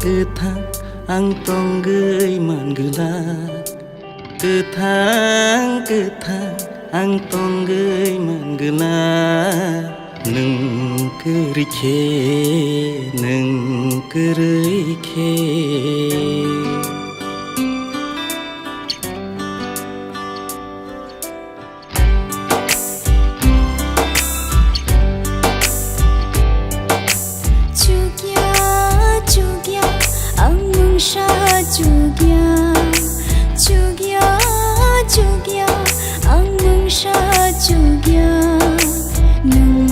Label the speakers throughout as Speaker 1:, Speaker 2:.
Speaker 1: गोथां आं तंगै मानगोला गोथां गोथां आं तंगै मानगोला नों गोरैखे नों गोरैखे
Speaker 2: 죽여 죽여 악몽사 죽여 능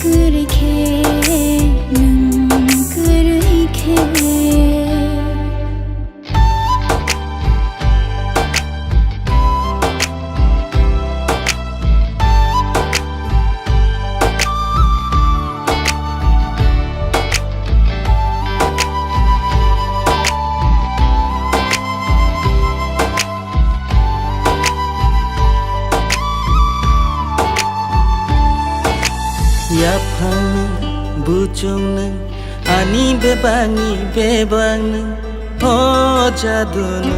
Speaker 2: 그렇게
Speaker 1: 야팡 부정는 아니 배방이 배방는 어자두는